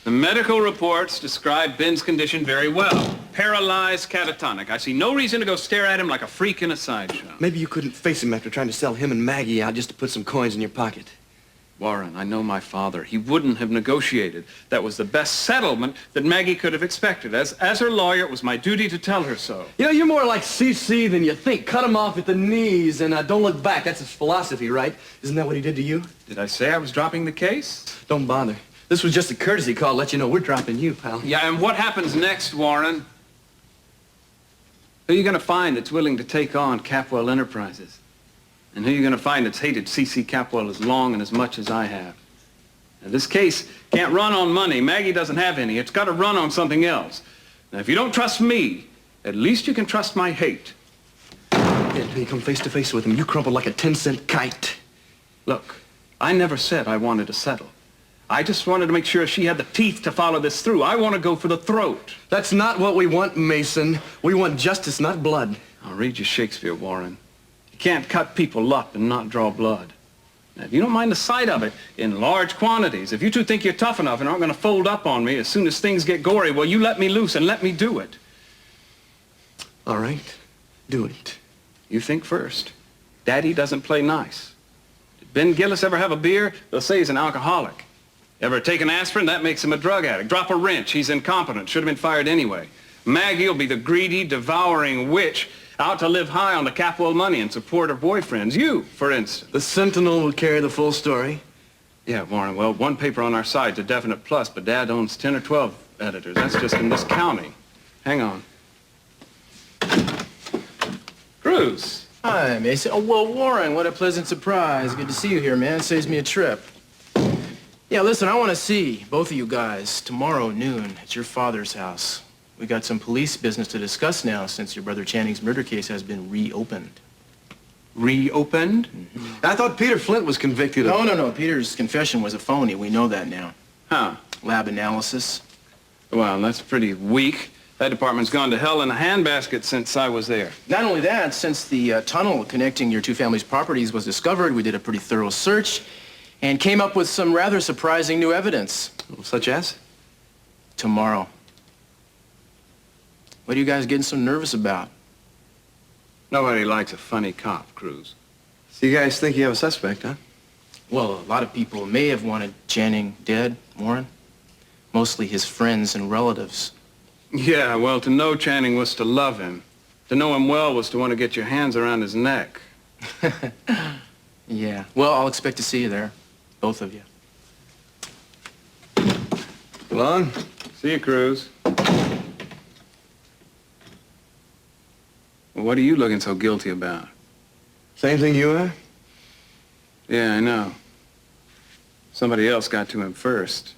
The medical reports describe Ben's condition very well. Paralyzed, catatonic. I see no reason to go stare at him like a freak in a sideshow. Maybe you couldn't face him after trying to sell him and Maggie out just to put some coins in your pocket. Warren, I know my father. He wouldn't have negotiated. That was the best settlement that Maggie could have expected. As her lawyer, it was my duty to tell her so. You know, you're more like C.C. than you think. Cut him off at the knees and don't look back. That's his philosophy, right? Isn't that what he did to you? Did I say I was dropping the case? Don't bother. This was just a courtesy call to let you know we're dropping you, pal. Yeah, and what happens next, Warren? Who are you going to find that's willing to take on Capwell Enterprises? And who are you going to find that's hated C.C. Capwell as long and as much as I have? Now, this case can't run on money. Maggie doesn't have any. It's got to run on something else. Now, if you don't trust me, at least you can trust my hate. Yeah, until you come face to face with him, you crumple like a 10-cent kite. Look, I never said I wanted to settle. I just wanted to make sure she had the teeth to follow this through. I want to go for the throat. That's not what we want, Mason. We want justice, not blood. I'll read you Shakespeare, Warren. You can't cut people up and not draw blood. Now, if you don't mind the sight of it in large quantities, if you two think you're tough enough and aren't going to fold up on me as soon as things get gory, well, you let me loose and let me do it. All right, do it. You think first. Daddy doesn't play nice. Did Ben Gillis ever have a beer? They'll say he's an alcoholic. Ever take an aspirin? That makes him a drug addict. Drop a wrench. He's incompetent. Should have been fired anyway. Maggie will be the greedy, devouring witch out to live high on the Capwell money and support her boyfriends. You, for instance. The Sentinel will carry the full story. Yeah, Warren, well, one paper on our side's a definite plus, but Dad owns 10 or 12 editors. That's just in this county. Hang on. Cruz. Hi, Mason. Oh, well, Warren, what a pleasant surprise. Good to see you here, man. Saves me a trip. Yeah, listen, I want to see both of you guys tomorrow noon at your father's house. We got some police business to discuss now since your brother Channing's murder case has been reopened. Reopened? Mm-hmm. I thought Peter Flint was convicted of... No. Peter's confession was a phony. We know that now. Huh. Lab analysis. Well, that's pretty weak. That department's gone to hell in a handbasket since I was there. Not only that, since the tunnel connecting your two families' properties was discovered, we did a pretty thorough search and came up with some rather surprising new evidence. Such as? Tomorrow. What are you guys getting so nervous about? Nobody likes a funny cop, Cruz. So you guys think you have a suspect, huh? Well, a lot of people may have wanted Channing dead, Warren. Mostly his friends and relatives. Yeah, well, to know Channing was to love him. To know him well was to want to get your hands around his neck. Yeah. Well, I'll expect to see you there. Both of you. So long. See you, Cruz. Well, what are you looking so guilty about? Same thing you are? Yeah, I know. Somebody else got to him first.